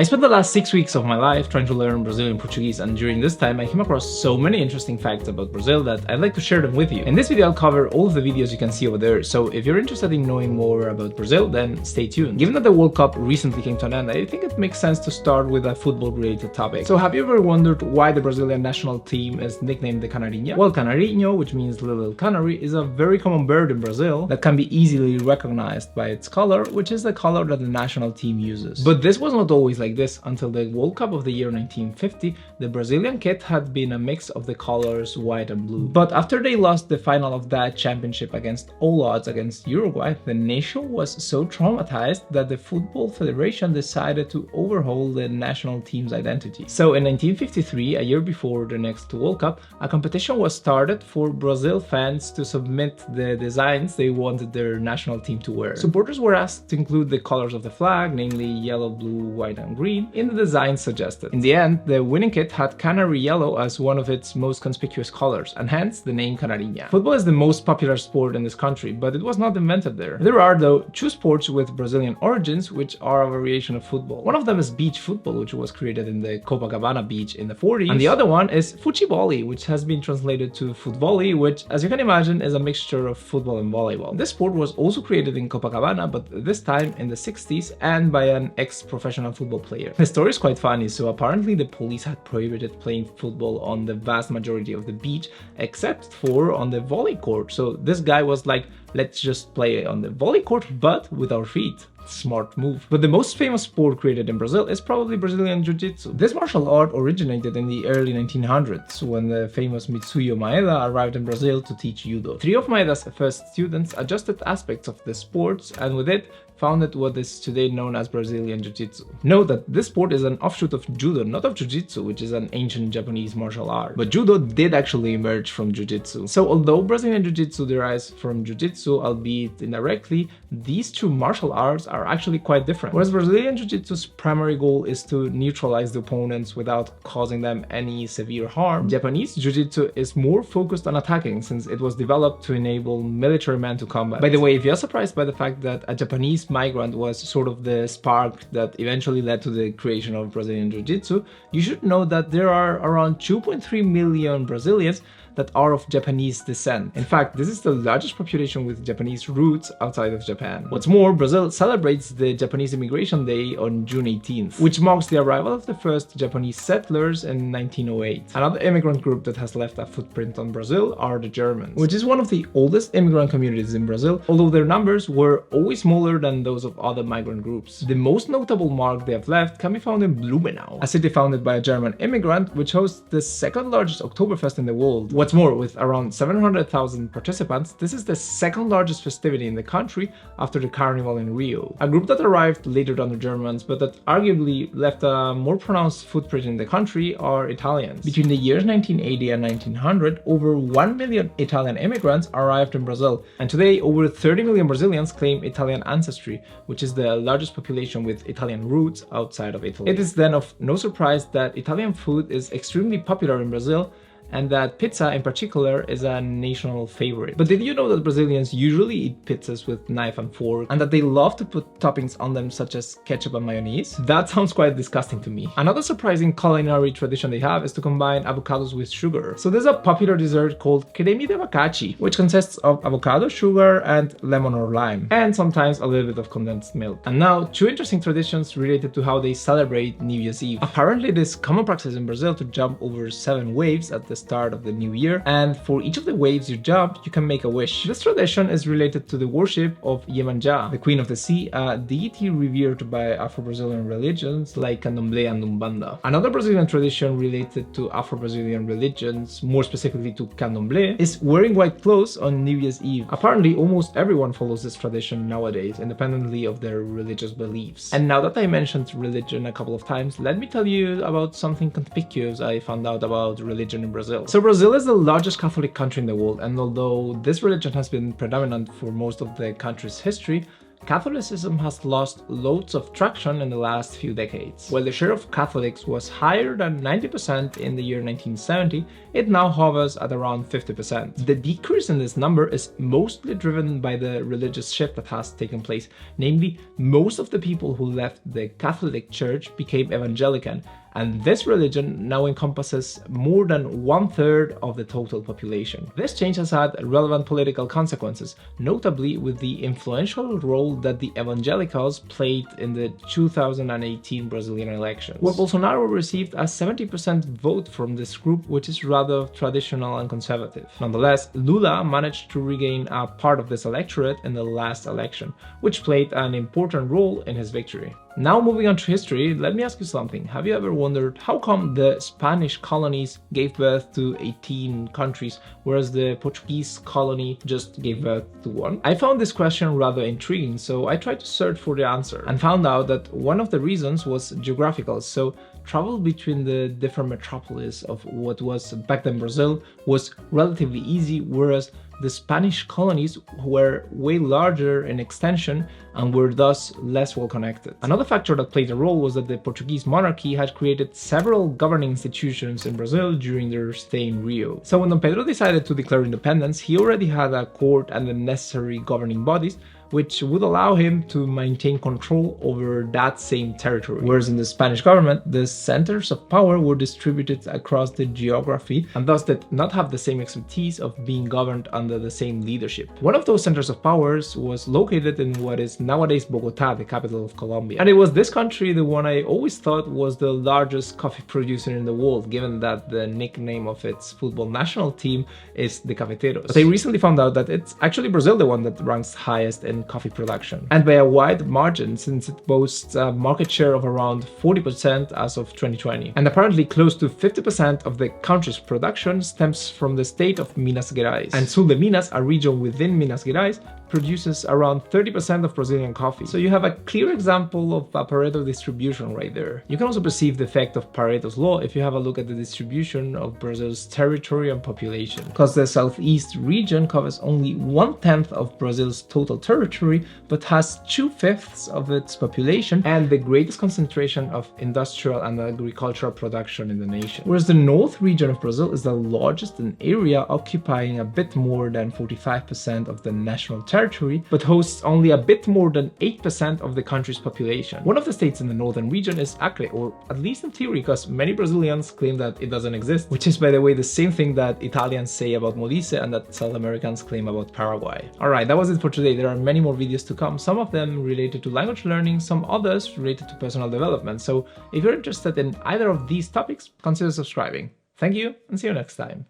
I spent the last 6 weeks of my life trying to learn Brazilian Portuguese, and during this time I came across so many interesting facts about Brazil that I'd like to share them with you. In this video I'll cover all of the videos you can see over there, so if you're interested in knowing more about Brazil, then stay tuned. Given that the World Cup recently came to an end, I think it makes sense to start with a football-related topic. So have you ever wondered why the Brazilian national team is nicknamed the Canarinha? Well, Canarinho, which means little canary, is a very common bird in Brazil that can be easily recognized by its color, which is the color that the national team uses. But this was not always like this. Until the World Cup of the year 1950, the Brazilian kit had been a mix of the colors white and blue. But after they lost the final of that championship against all odds against Uruguay, the nation was so traumatized that the Football Federation decided to overhaul the national team's identity. So in 1953, a year before the next World Cup, a competition was started for Brazil fans to submit the designs they wanted their national team to wear. Supporters were asked to include the colors of the flag, namely yellow, blue, white and green, in the design suggested. In the end, the winning kit had canary yellow as one of its most conspicuous colors, and hence the name Canarinha. Football is the most popular sport in this country, but it was not invented there. There are, though, two sports with Brazilian origins which are a variation of football. One of them is beach football, which was created in the Copacabana beach in the 40s, and the other one is futebol, which has been translated to footvolley, which, as you can imagine, is a mixture of football and volleyball. This sport was also created in Copacabana, but this time in the 60s, and by an ex-professional football player. The story is quite funny. So apparently the police had prohibited playing football on the vast majority of the beach except for on the volley court. So this guy was like, let's just play on the volley court but with our feet. Smart move. But the most famous sport created in Brazil is probably Brazilian Jiu-Jitsu. This martial art originated in the early 1900s when the famous Mitsuyo Maeda arrived in Brazil to teach judo. Three of Maeda's first students adjusted aspects of the sports and with it founded what is today known as Brazilian Jiu-Jitsu. Note that this sport is an offshoot of judo, not of Jiu-Jitsu, which is an ancient Japanese martial art. But judo did actually emerge from Jiu-Jitsu. So although Brazilian Jiu-Jitsu derives from Jiu-Jitsu, albeit indirectly, these two martial arts are actually quite different. Whereas Brazilian Jiu-Jitsu's primary goal is to neutralize the opponents without causing them any severe harm, Japanese Jiu-Jitsu is more focused on attacking since it was developed to enable military men to combat. By the way, if you're surprised by the fact that a Japanese migrant was sort of the spark that eventually led to the creation of Brazilian Jiu-Jitsu, you should know that there are around 2.3 million Brazilians that are of Japanese descent. In fact, this is the largest population with Japanese roots outside of Japan. What's more, Brazil celebrates the Japanese Immigration Day on June 18th, which marks the arrival of the first Japanese settlers in 1908. Another immigrant group that has left a footprint on Brazil are the Germans, which is one of the oldest immigrant communities in Brazil, although their numbers were always smaller than those of other migrant groups. The most notable mark they have left can be found in Blumenau, a city founded by a German immigrant which hosts the second largest Oktoberfest in the world. What's more, with around 700,000 participants, this is the second largest festivity in the country after the Carnival in Rio. A group that arrived later than the Germans, but that arguably left a more pronounced footprint in the country, are Italians. Between the years 1980 and 1900, over 1 million Italian immigrants arrived in Brazil, and today over 30 million Brazilians claim Italian ancestry, which is the largest population with Italian roots outside of Italy. It is then of no surprise that Italian food is extremely popular in Brazil, and that pizza in particular is a national favorite. But did you know that Brazilians usually eat pizzas with knife and fork, and that they love to put toppings on them such as ketchup and mayonnaise? That sounds quite disgusting to me. Another surprising culinary tradition they have is to combine avocados with sugar. So there's a popular dessert called creme de abacate, which consists of avocado, sugar, and lemon or lime, and sometimes a little bit of condensed milk. And now, two interesting traditions related to how they celebrate New Year's Eve. Apparently, it is common practice in Brazil to jump over 7 waves at the start of the new year, and for each of the waves you jump, you can make a wish. This tradition is related to the worship of Iemanjá, the queen of the sea, a deity revered by Afro-Brazilian religions like Candomblé and Umbanda. Another Brazilian tradition related to Afro-Brazilian religions, more specifically to Candomblé, is wearing white clothes on New Year's Eve. Apparently, almost everyone follows this tradition nowadays, independently of their religious beliefs. And now that I mentioned religion a couple of times, let me tell you about something conspicuous I found out about religion in Brazil. So Brazil is the largest Catholic country in the world, and although this religion has been predominant for most of the country's history, Catholicism has lost loads of traction in the last few decades. While the share of Catholics was higher than 90% in the year 1970, it now hovers at around 50%. The decrease in this number is mostly driven by the religious shift that has taken place. Namely, most of the people who left the Catholic Church became Evangelical, and this religion now encompasses more than 1/3 of the total population. This change has had relevant political consequences, notably with the influential role that the evangelicals played in the 2018 Brazilian elections, where Bolsonaro received a 70% vote from this group, which is rather traditional and conservative. Nonetheless, Lula managed to regain a part of this electorate in the last election, which played an important role in his victory. Now moving on to history, let me ask you something. Have you ever wondered how come the Spanish colonies gave birth to 18 countries, whereas the Portuguese colony just gave birth to one? I found this question rather intriguing, so I tried to search for the answer and found out that one of the reasons was geographical. So travel between the different metropolis of what was back then Brazil was relatively easy, whereas the Spanish colonies were way larger in extension and were thus less well connected. Another factor that played a role was that the Portuguese monarchy had created several governing institutions in Brazil during their stay in Rio. So when Dom Pedro decided to declare independence, he already had a court and the necessary governing bodies, which would allow him to maintain control over that same territory. Whereas in the Spanish government, the centers of power were distributed across the geography and thus did not have the same expertise of being governed under the same leadership. One of those centers of powers was located in what is nowadays Bogotá, the capital of Colombia. And it was this country the one I always thought was the largest coffee producer in the world, given that the nickname of its football national team is the Cafeteros. But I recently found out that it's actually Brazil the one that ranks highest in coffee production, and by a wide margin, since it boasts a market share of around 40% as of 2020. And apparently close to 50% of the country's production stems from the state of Minas Gerais. And Sul de Minas, a region within Minas Gerais, produces around 30% of Brazilian coffee. So you have a clear example of a Pareto distribution right there. You can also perceive the effect of Pareto's law if you have a look at the distribution of Brazil's territory and population. Because the southeast region covers only 1/10 of Brazil's total territory, but has 2/5 of its population and the greatest concentration of industrial and agricultural production in the nation. Whereas the north region of Brazil is the largest in area, occupying a bit more than 45% of the national territory, but hosts only a bit more than 8% of the country's population. One of the states in the northern region is Acre, or at least in theory, because many Brazilians claim that it doesn't exist, which is, by the way, the same thing that Italians say about Molise and that South Americans claim about Paraguay. Alright, that was it for today. There are many more videos to come, some of them related to language learning, some others related to personal development. So if you're interested in either of these topics, consider subscribing. Thank you and see you next time.